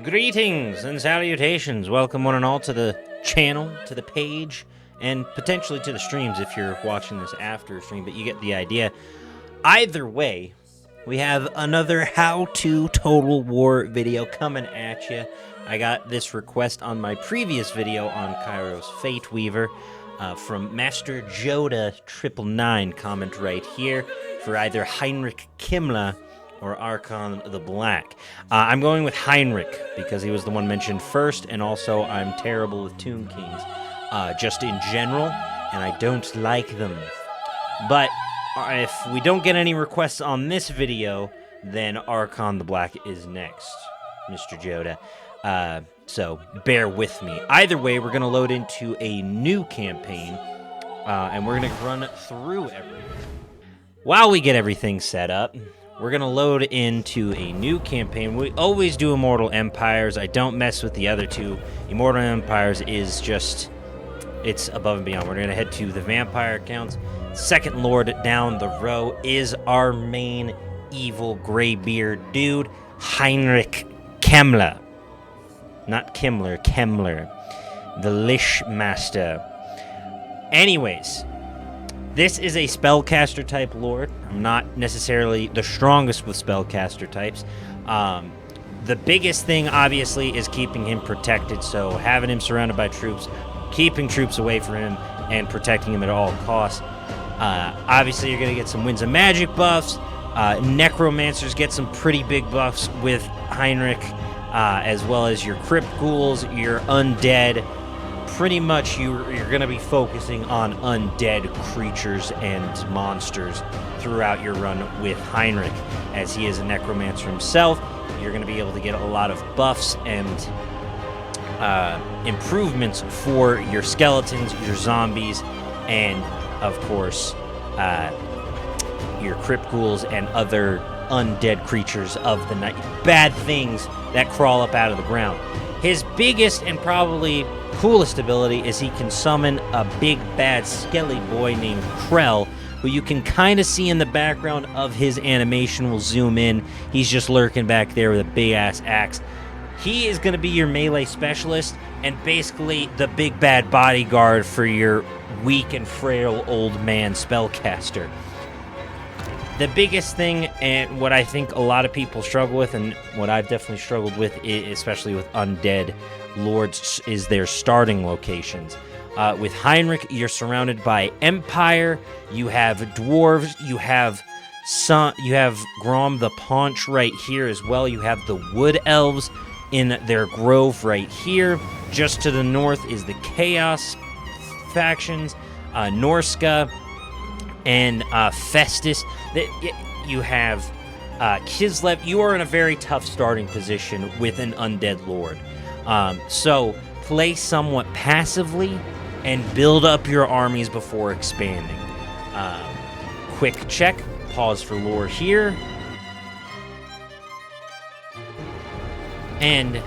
Greetings and salutations. Welcome one and all to the channel, to the page, and potentially to the streams if you're watching this after stream, but you get the idea. Either way, we have another how-to Total War video coming at you. I got this request on my previous video on Kairos Fate Weaver from Master Joda 999, comment right here, for either Heinrich Kemmler or Archon the Black. I'm going with Heinrich because he was the one mentioned first, and also I'm terrible with Tomb Kings, just in general, and I don't like them. But if we don't get any requests on this video, then Archon the Black is next, Mr. Joda. So bear with me. Either way, we're going to load into a new campaign, and we're going to run through everything. While we get everything set up, we're going to load into a new campaign. We always do Immortal Empires. I don't mess with the other two. Immortal Empires is just, it's above and beyond. We're going to head to the Vampire accounts. Second Lord down the row is our main evil graybeard dude, Heinrich Kemmler. Not Kemmler, Kemmler. The LICHEMASTER. Anyways, this is a spellcaster type lord. I'm not necessarily the strongest with spellcaster types. The biggest thing, obviously, is keeping him protected. So having him surrounded by troops, keeping troops away from him, and protecting him at all costs. Obviously, you're going to get some Winds of Magic buffs. Necromancers get some pretty big buffs with Heinrich, as well as your crypt ghouls, your undead. Pretty much you're going to be focusing on undead creatures and monsters throughout your run with Heinrich. As he is a necromancer himself, you're going to be able to get a lot of buffs and improvements for your skeletons, your zombies, and, of course, your crypt ghouls and other undead creatures of the night. Bad things that crawl up out of the ground. His biggest and probably coolest ability is he can summon a big bad skelly boy named Krell, who you can kind of see in the background of his animation. We'll zoom in. He's just lurking back there with a big ass axe. He is going to be your melee specialist and basically the big bad bodyguard for your weak and frail old man spellcaster. The biggest thing, and what I think a lot of people struggle with, and what I've definitely struggled with, especially with undead lords, is their starting locations. With Heinrich, you're surrounded by Empire, you have dwarves, you have Grom the Paunch right here as well, you have the Wood Elves in their grove right here. Just to the north is the Chaos factions, Norska, and Festus. You have Kislev. You are in a very tough starting position with an undead lord. So play somewhat passively and build up your armies before expanding. Quick check. Pause for lore here. And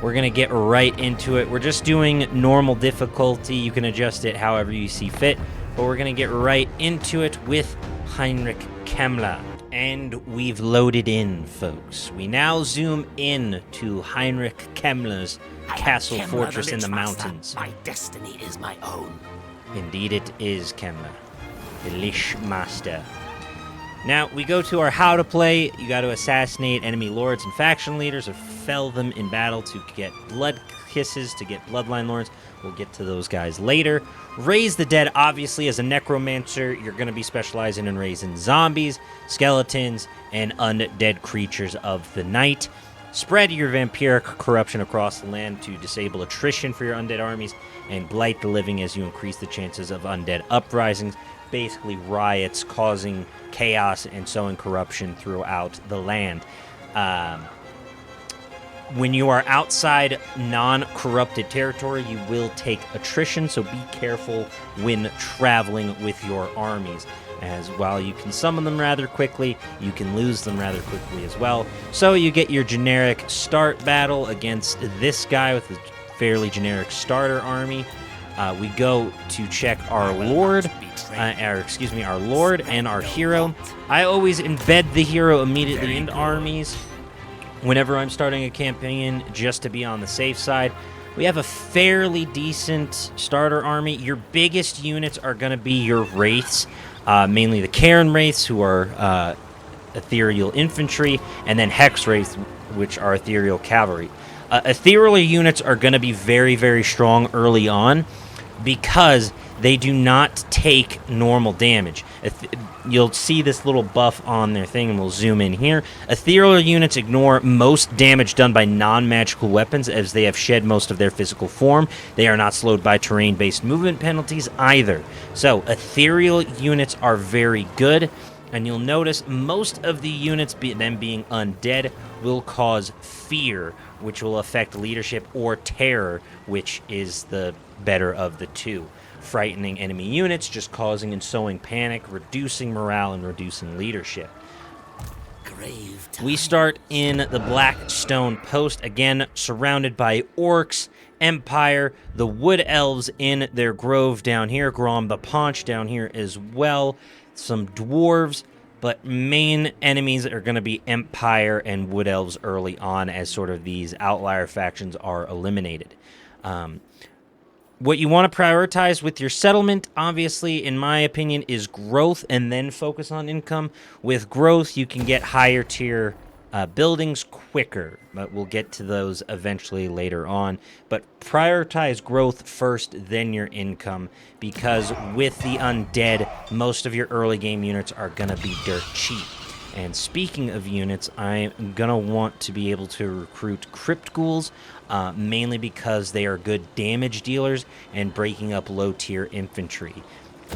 we're going to get right into it. We're just doing normal difficulty. You can adjust it however you see fit. But we're going to get right into it with Heinrich Kemmler. And we've loaded in, folks. We now zoom in to Heinrich Kemmler's castle fortress in the mountains. My destiny is my own. Indeed it is, Kemmler. The LICHEMASTER. Now, we go to our how to play. You got to assassinate enemy lords and faction leaders or fell them in battle to get blood kisses, to get bloodline lords. We'll get to those guys later. Raise the dead, obviously, as a necromancer, you're going to be specializing in raising zombies, skeletons, and undead creatures of the night. Spread your vampiric corruption across the land to disable attrition for your undead armies, and blight the living as you increase the chances of undead uprisings, basically riots causing chaos and sowing corruption throughout the land. When you are outside non-corrupted territory, you will take attrition, so be careful when traveling with your armies. As while you can summon them rather quickly, you can lose them rather quickly as well. So you get your generic start battle against this guy with a fairly generic starter army. We go to check our lord, our lord and our hero. I always embed the hero immediately into armies. whenever I'm starting a campaign, just to be on the safe side, we have a fairly decent starter army. Your biggest units are going to be your wraiths, mainly the Karen wraiths, who are ethereal infantry, and then hex wraiths, which are ethereal cavalry. Ethereal units are going to be very, very strong early on because they do not take normal damage. You'll see this little buff on their thing, and we'll zoom in here. Ethereal units ignore most damage done by non-magical weapons, as they have shed most of their physical form. They are not slowed by terrain-based movement penalties either. So, ethereal units are very good, and you'll notice most of the units, them being undead, will cause fear, which will affect leadership, or terror, which is the better of the two. Frightening enemy units, just causing and sowing panic, reducing morale, and reducing leadership. We start in the Blackstone Post, again surrounded by orcs, Empire, the Wood Elves in their grove down here, Grom the Paunch down here as well, some dwarves, but main enemies are going to be Empire and Wood Elves early on, as sort of these outlier factions are eliminated. What you want to prioritize with your settlement, obviously, in my opinion, is growth and then focus on income. With growth, you can get higher tier buildings quicker, but we'll get to those eventually later on. But prioritize growth first, then your income, because with the undead, most of your early game units are going to be dirt cheap. And speaking of units, I'm going to want to be able to recruit Crypt Ghouls, mainly because they are good damage dealers and breaking up low-tier infantry.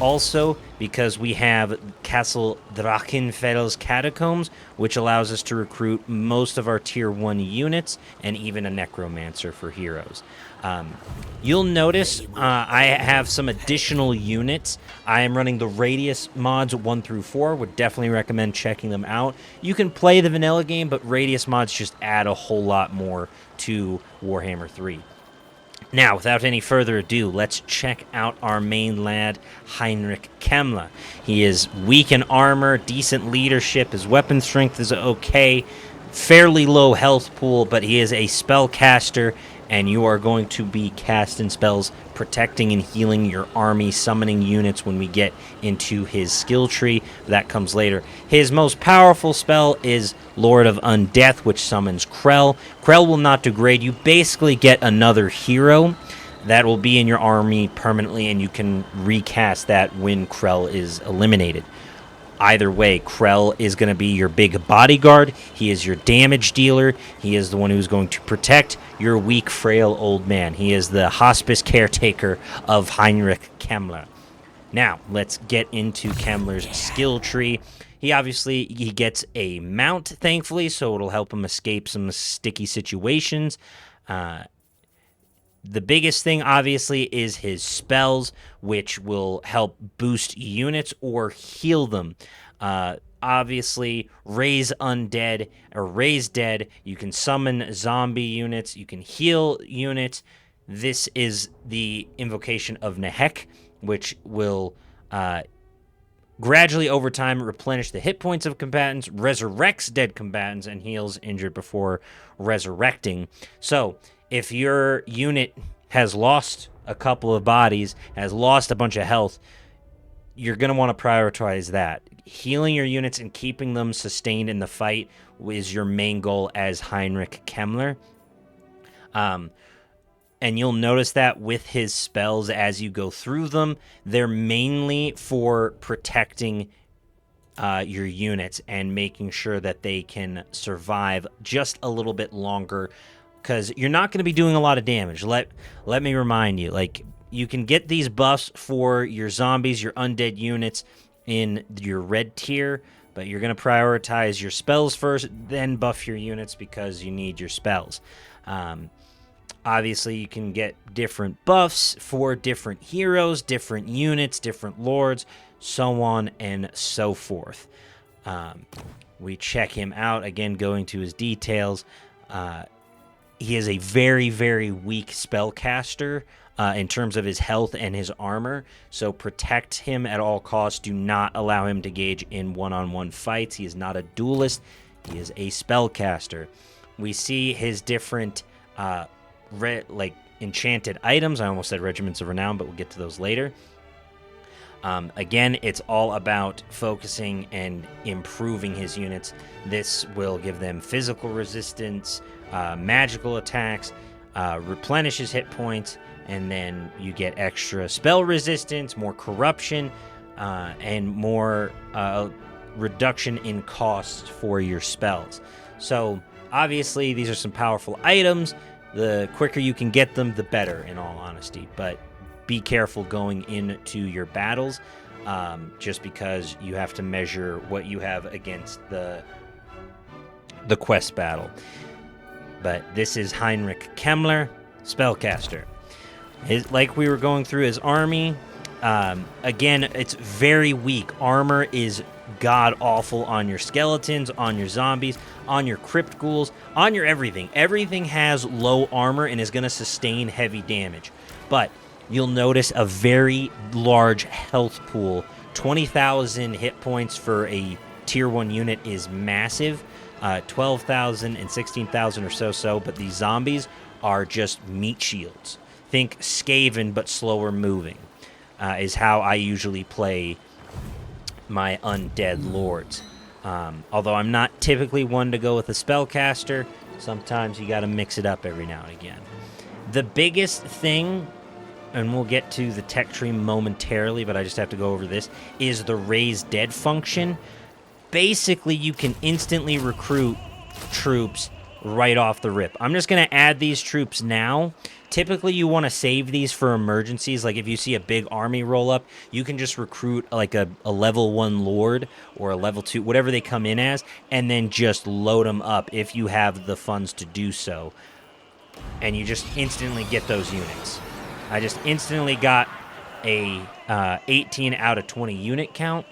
Also, because we have Castle Drachenfell's Catacombs, which allows us to recruit most of our Tier 1 units, and even a necromancer for heroes. You'll notice I have some additional units. I am running the Radius mods 1 through 4. Would definitely recommend checking them out. You can play the vanilla game, but Radius mods just add a whole lot more to Warhammer 3. Now, without any further ado, let's check out our main lad, Heinrich Kemmler. He is weak in armor, decent leadership, his weapon strength is okay, fairly low health pool, but he is a spellcaster, and you are going to be casting spells, protecting and healing your army, summoning units when we get into his skill tree. That comes later. His most powerful spell is Lord of Undeath, which summons Krell. Krell will not degrade. You basically get another hero that will be in your army permanently, and you can recast that when Krell is eliminated. Either way, Krell is going to be your big bodyguard. He is your damage dealer. He is the one who's going to protect your weak, frail old man. He is the hospice caretaker of Heinrich Kemmler. Now, let's get into Kemmler's skill tree. He gets a mount, thankfully, so it'll help him escape some sticky situations. The biggest thing, obviously, is his spells, which will help boost units or heal them. Obviously, raise undead or raise dead. You can summon zombie units. You can heal units. This is the invocation of Nehek, which will gradually over time replenish the hit points of combatants, resurrects dead combatants, and heals injured before resurrecting. So, if your unit has lost a couple of bodies, has lost a bunch of health, you're going to want to prioritize that. Healing your units and keeping them sustained in the fight is your main goal as Heinrich Kemmler. And you'll notice that with his spells as you go through them, they're mainly for protecting your units and making sure that they can survive just a little bit longer, because you're not going to be doing a lot of damage. Let me remind you, like, you can get these buffs for your zombies, your undead units in your red tier, but you're going to prioritize your spells first, then buff your units because you need your spells. Obviously, you can get different buffs for different heroes, different units, different lords, so on and so forth. We check him out, again, going to his details. He is a very, very weak spellcaster in terms of his health and his armor, so protect him at all costs. Do not allow him to engage in one-on-one fights. He is not a duelist. He is a spellcaster. we see his different like enchanted items. I almost said regiments of renown, but we'll get to those later. Again, it's all about focusing and improving his units. This will give them physical resistance, magical attacks, replenishes hit points, and then you get extra spell resistance, more corruption, and more reduction in cost for your spells. So obviously these are some powerful items. The quicker you can get them, the better, in all honesty. But be careful going into your battles, just because you have to measure what you have against the quest battle. But this is Heinrich Kemmler, spellcaster. Like we were going through his army, again, it's very weak. Armor is god-awful on your skeletons, on your zombies, on your crypt ghouls, on your everything. Everything has low armor and is going to sustain heavy damage. But you'll notice a very large health pool. 20,000 hit points for a tier 1 unit is massive. 12,000 and 16,000 or so, but these zombies are just meat shields. Think Skaven, but slower moving, is how I usually play my undead lords. Although I'm not typically one to go with a spellcaster, sometimes you got to mix it up every now and again. The biggest thing, and we'll get to the tech tree momentarily, but I just have to go over this, is the raise dead function. Basically, you can instantly recruit troops right off the rip. I'm just going to add these troops now. Typically, you want to save these for emergencies. Like if you see a big army roll up, you can just recruit like a level 1 lord or a level 2, whatever they come in as, and then just load them up if you have the funds to do so. And you just instantly get those units. I just instantly got a 18 out of 20 unit count.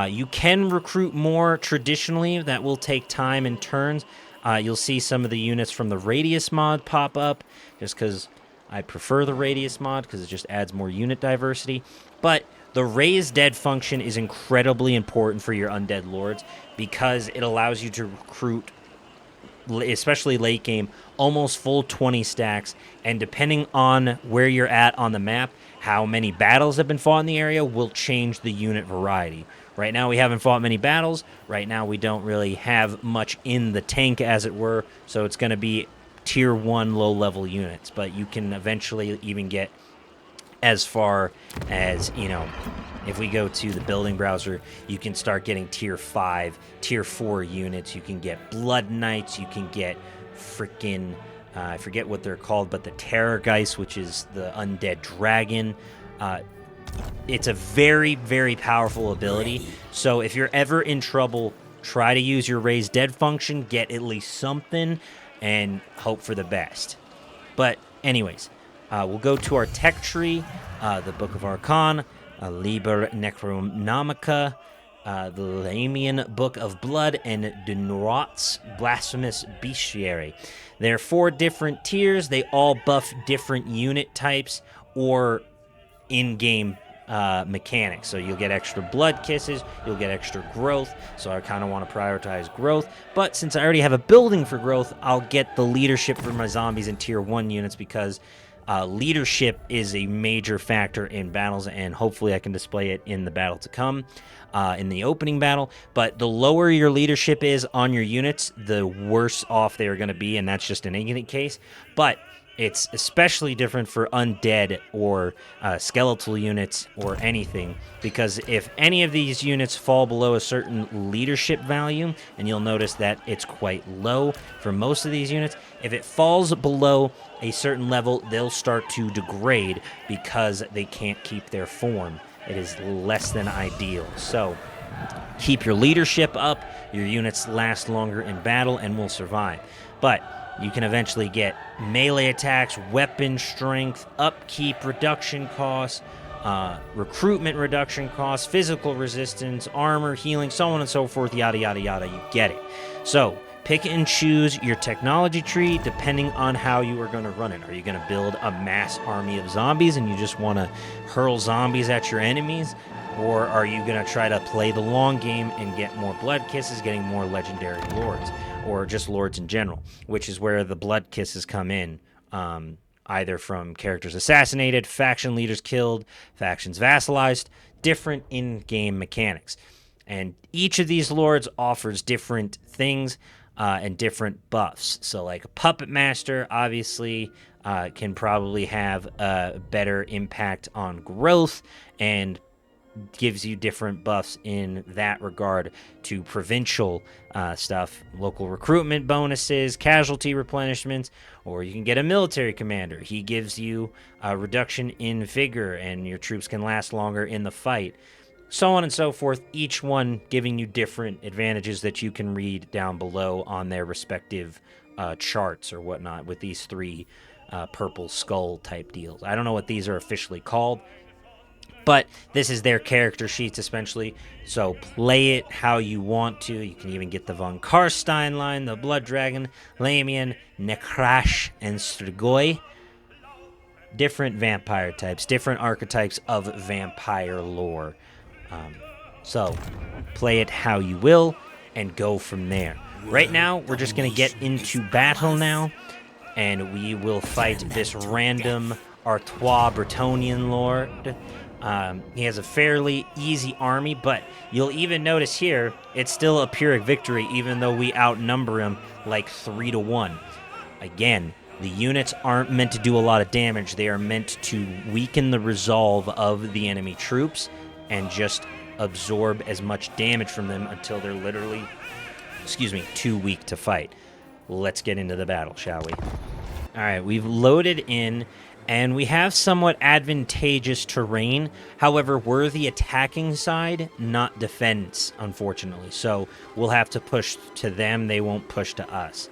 You can recruit more traditionally. That will take time and turns. You'll see some of the units from the Radius mod pop up, just because I prefer the Radius mod, because it just adds more unit diversity. But the Raise Dead function is incredibly important for your undead lords, because it allows you to recruit, especially late game, almost full 20 stacks, and depending on where you're at on the map, how many battles have been fought in the area will change the unit variety. Right now we haven't fought many battles. Right now we don't really have much in the tank, as it were, so it's going to be tier 1 low-level units, but you can eventually even get as far as, if we go to the building browser, you can start getting tier 5, tier 4 units. You can get Blood Knights, you can get freaking, I forget what they're called, but the Terrorgeist, which is the undead dragon. It's a very, very powerful ability. So if you're ever in trouble, try to use your Raise Dead function, get at least something, and hope for the best. But anyways, we'll go to our tech tree, the Book of Archon, Liber Necronomica, the Lamian Book of Blood, and Dunrot's Blasphemous Bestiary. There are 4 different tiers. They all buff different unit types or in-game mechanics. So you'll get extra blood kisses, you'll get extra growth, so I kind of want to prioritize growth. But since I already have a building for growth, I'll get the leadership for my zombies in tier 1 units, because leadership is a major factor in battles, and hopefully I can display it in the battle to come, in the opening battle. But the lower your leadership is on your units, the worse off they are going to be, and that's just an ignorant case. But it's especially different for undead or skeletal units or anything, because if any of these units fall below a certain leadership value, and you'll notice that it's quite low for most of these units, if it falls below a certain level, they'll start to degrade because they can't keep their form. It is less than ideal. So keep your leadership up, your units last longer in battle and will survive. But you can eventually get melee attacks, weapon strength, upkeep reduction costs, recruitment reduction costs, physical resistance, armor, healing, so on and so forth, yada, yada, yada. You get it. So pick and choose your technology tree depending on how you are going to run it. Are you going to build a mass army of zombies and you just want to hurl zombies at your enemies? Or are you going to try to play the long game and get more blood kisses, getting more legendary lords, or just lords in general, which is where the blood kisses come in, either from characters assassinated, faction leaders killed, factions vassalized, different in-game mechanics. And each of these lords offers different things and different buffs. So like a puppet master, obviously, can probably have a better impact on growth and gives you different buffs in that regard to provincial stuff, local recruitment bonuses, casualty replenishments, or you can get a military commander. He gives you a reduction in vigor and your troops can last longer in the fight. So on and so forth, each one giving you different advantages that you can read down below on their respective charts or whatnot with these three purple skull type deals. I don't know what these are officially called, but this is their character sheets, essentially. So play it how you want to. You can even get the Von Karstein line, the Blood Dragon, Lamian, Nekrash, and Strigoi. Different vampire types, different archetypes of vampire lore. So play it how you will and go from there. Right now, we're just going to get into battle now, and we will fight this random Artois Bretonnian lord. He has a fairly easy army, but you'll even notice here, it's still a Pyrrhic victory, even though we outnumber him like 3-1. Again, the units aren't meant to do a lot of damage. They are meant to weaken the resolve of the enemy troops and just absorb as much damage from them until they're literally, too weak to fight. Let's get into the battle, shall we? All right, we've loaded in, and we have somewhat advantageous terrain. However, we're the attacking side, not defense, unfortunately. So we'll have to push to them. They won't push to us.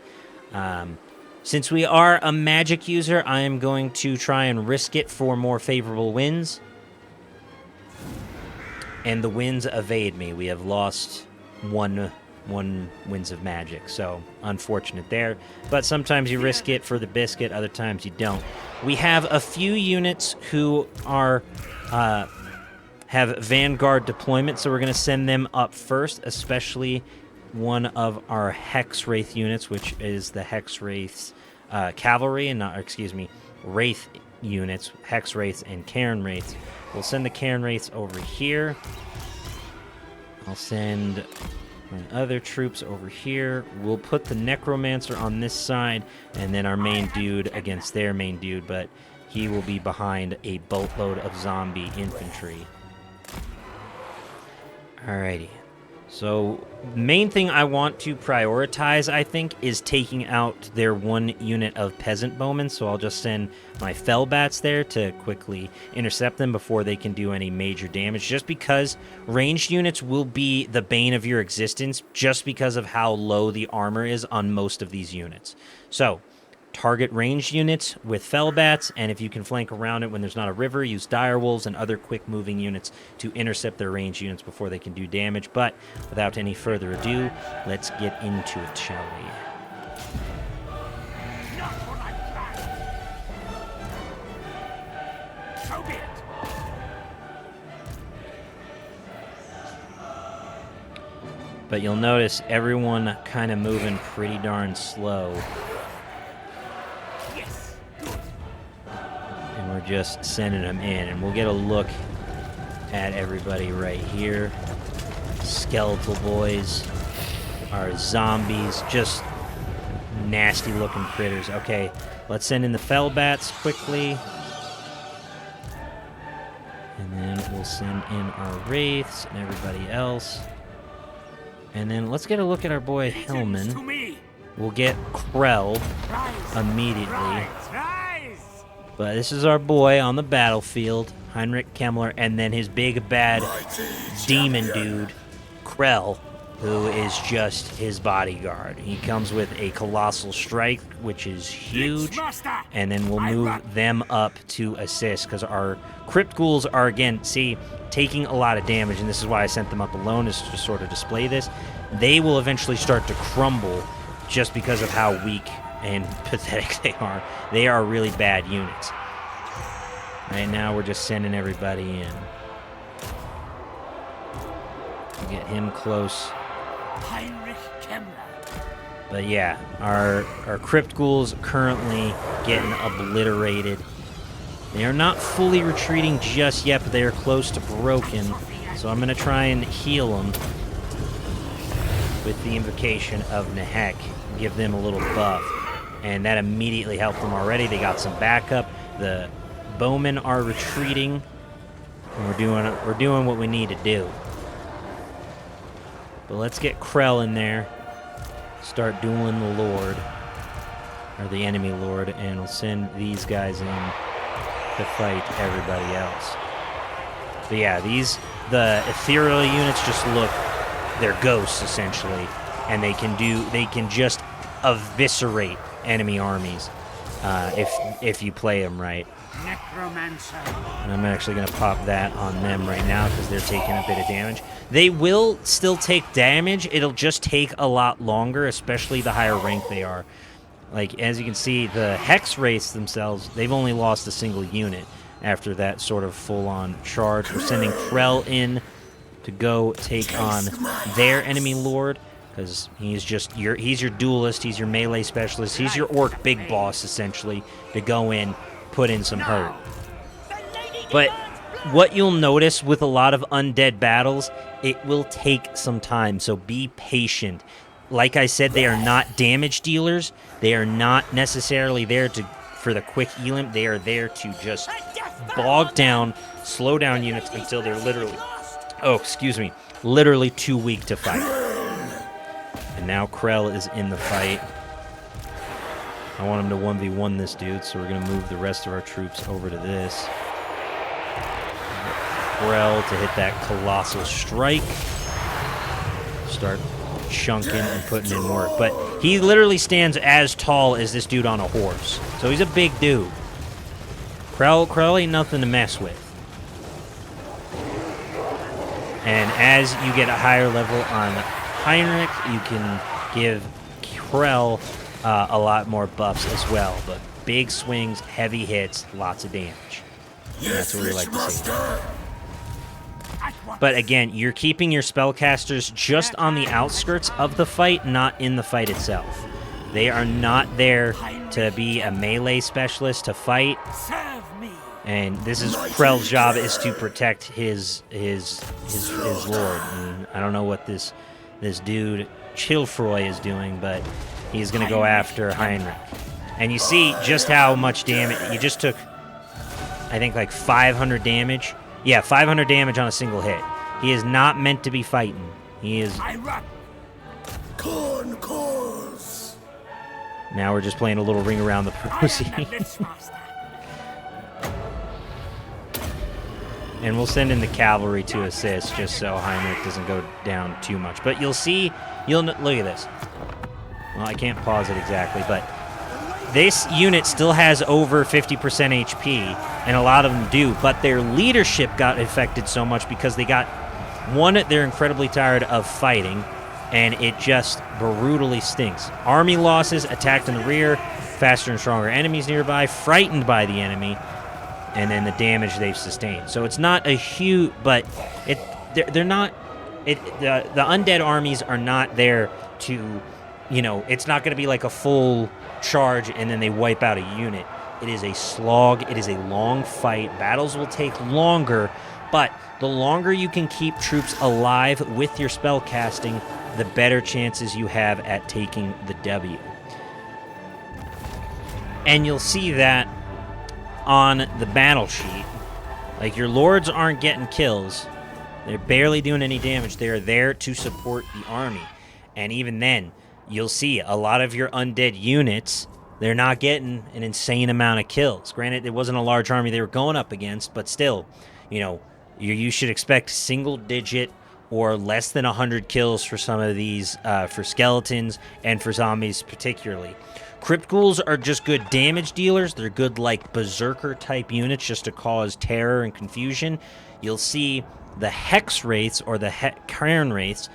Since we are a magic user, I am going to try and risk it for more favorable winds. And the winds evade me. We have lost one winds of magic, so unfortunate there. But sometimes you risk it for the biscuit, other times you don't. We have a few units who are have Vanguard deployment, so we're going to send them up first, especially one of our Hex Wraith units, which is the Hex Wraith's cavalry, and not, Wraith units, Hex Wraiths and Cairn Wraiths. We'll send the Cairn Wraiths over here. I'll send my other troops over here. We'll put the necromancer on this side, and then our main dude against their main dude, but he will be behind a boatload of zombie infantry. Alrighty. So, main thing I want to prioritize, I think, is taking out their one unit of peasant bowmen. So I'll just send my fell bats there to quickly intercept them before they can do any major damage. Just because ranged units will be the bane of your existence, just because of how low the armor is on most of these units. So, target ranged units with fell bats, and if you can flank around it when there's not a river, use dire wolves and other quick moving units to intercept their ranged units before they can do damage. But without any further ado, let's get into it, shall we? But you'll notice everyone kind of moving pretty darn slow. We're just sending them in, and we'll get a look at everybody right here. Skeletal boys, our zombies, just nasty looking critters. Okay, let's send in the fell bats quickly, and then we'll send in our wraiths and everybody else, and then let's get a look at our boy Hellman. We'll get Krell immediately. But this is our boy on the battlefield, Heinrich Kemmler, and then his big bad demon dude, Krell, who is just his bodyguard. He comes with a colossal strike, which is huge, and then we'll move them up to assist, because our crypt ghouls are, again, taking a lot of damage, and this is why I sent them up alone, is to sort of display this. They will eventually start to crumble just because of how weak and pathetic they are. They are really bad units. Right now, we're just sending everybody in. get him close. Heinrich Kemmler. But yeah, our crypt ghouls currently getting obliterated. They are not fully retreating just yet, but they are close to broken. So I'm going to try and heal them with the invocation of Nehek. Give them a little buff. And that immediately helped them already. They got some backup. The bowmen are retreating. And we're doing what we need to do. But let's get Krell in there. Start dueling the Lord. Or the enemy Lord. And we'll send these guys in to fight everybody else. But yeah, the ethereal units just look, they're ghosts essentially, and they can just eviscerate enemy armies if you play them right. Necromancer. And I'm actually going to pop that on them right now because they're taking a bit of damage. They will still take damage. It'll just take a lot longer, especially the higher rank they are. Like, as you can see, the Hex race themselves, they've only lost a single unit after that sort of full-on charge. We're sending Krell in to go take on their enemy Lord, because he's your duelist, he's your melee specialist, he's your orc big boss, essentially, to go in, put in some hurt. But what you'll notice with a lot of undead battles, it will take some time, so be patient. Like I said, they are not damage dealers. They are not necessarily there for the quick elim. They are there to just bog down, slow down units until they're literally too weak to fight. And now Krell is in the fight. I want him to 1v1 this dude, so we're going to move the rest of our troops over to this. Krell to hit that colossal strike. Start chunking and putting in work. But he literally stands as tall as this dude on a horse. So he's a big dude. Krell ain't nothing to mess with. And as you get a higher level on Heinrich, you can give Krell a lot more buffs as well. But big swings, heavy hits, lots of damage. And that's what we like to see. But again, you're keeping your spellcasters just on the outskirts of the fight, not in the fight itself. They are not there to be a melee specialist to fight. And this is Krell's job, is to protect his lord. And I don't know what this dude Chilfroy is doing, but he's going to go after Heinrich. And you see just how much damage you just took. I think like 500 damage. Yeah, 500 damage on a single hit. He is not meant to be fighting. He is. Now we're just playing a little ring around the rosy. And we'll send in the cavalry to assist, just so Heinrich doesn't go down too much. But you'll see, look at this. Well, I can't pause it exactly, but this unit still has over 50% HP, and a lot of them do, but their leadership got affected so much because they're incredibly tired of fighting, and it just brutally stinks. Army losses, attacked in the rear, faster and stronger enemies nearby, frightened by the enemy, and then the damage they've sustained. So it's not a huge, but they're not, the undead armies are not there to, it's not going to be like a full charge and then they wipe out a unit. It is a slog. It is a long fight. Battles will take longer, but the longer you can keep troops alive with your spell casting, the better chances you have at taking the W. And you'll see that on the battle sheet. Like, your lords aren't getting kills. They're barely doing any damage. They are there to support the army. And even then, you'll see a lot of your undead units, they're not getting an insane amount of kills. Granted, it wasn't a large army they were going up against, but still, you should expect single-digit or less than 100 kills for some of these, for skeletons and for zombies particularly. Crypt ghouls are just good damage dealers. They're good, like, berserker-type units just to cause terror and confusion. You'll see the Hex Wraiths, or the Cairn Wraiths,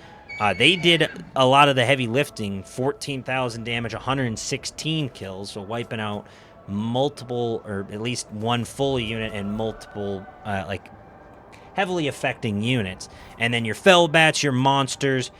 they did a lot of the heavy lifting, 14,000 damage, 116 kills, so wiping out multiple, or at least one full unit and multiple, heavily affecting units. And then your Fellbats, your monsters,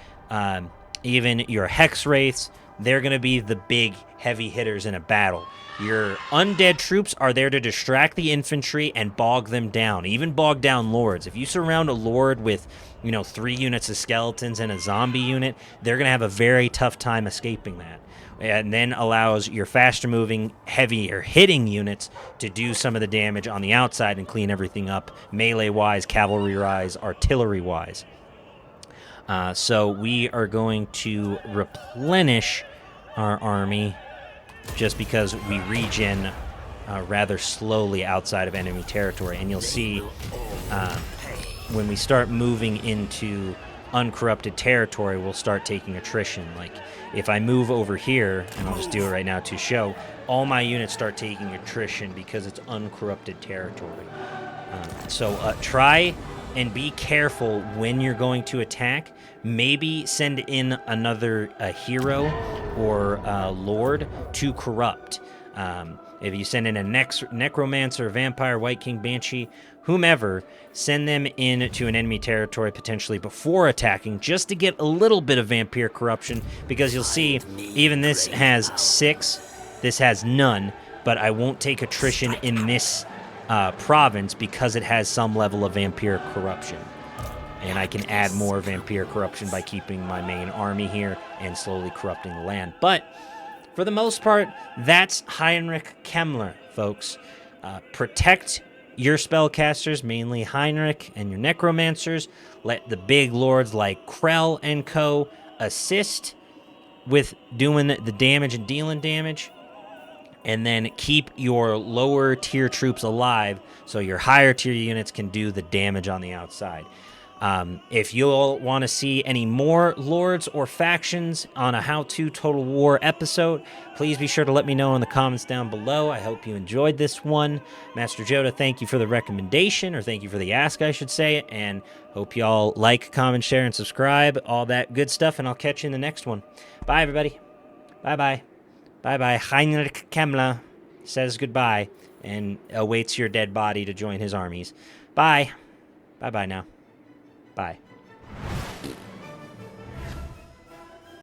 even your Hex Wraiths, they're going to be the big heavy hitters in a battle. Your undead troops are there to distract the infantry and bog them down, even bog down lords. If you surround a lord with, 3 units of skeletons and a zombie unit, they're going to have a very tough time escaping that. And then allows your faster moving, heavier hitting units to do some of the damage on the outside and clean everything up, melee-wise, cavalry-wise, artillery-wise. So we are going to replenish our army just because we regen rather slowly outside of enemy territory. And you'll see when we start moving into uncorrupted territory, we'll start taking attrition. Like, if I move over here, and I'll just do it right now to show, all my units start taking attrition because it's uncorrupted territory. So try and be careful when you're going to attack. Maybe send in another hero or lord to corrupt. If you send in a necromancer, vampire, white king, banshee, whomever, send them into an enemy territory potentially before attacking, just to get a little bit of vampire corruption, because you'll see even this has 6, this has none, but I won't take attrition in this province because it has some level of vampire corruption. And I can add more vampire corruption by keeping my main army here and slowly corrupting the land. But for the most part, that's Heinrich Kemmler, folks. Protect your spellcasters, mainly Heinrich and your necromancers. Let the big lords like Krell and co. assist with doing the damage and dealing damage. And then keep your lower tier troops alive so your higher tier units can do the damage on the outside. If you'll want to see any more lords or factions on a how-to Total War episode, please be sure to let me know in the comments down below. I hope you enjoyed this one. Master Joda, thank you for the recommendation, or thank you for the ask, I should say, and hope y'all like, comment, share, and subscribe, all that good stuff, and I'll catch you in the next one. Bye, everybody. Bye-bye. Bye-bye. Heinrich Kemmler says goodbye and awaits your dead body to join his armies. Bye. Bye-bye now. Bye.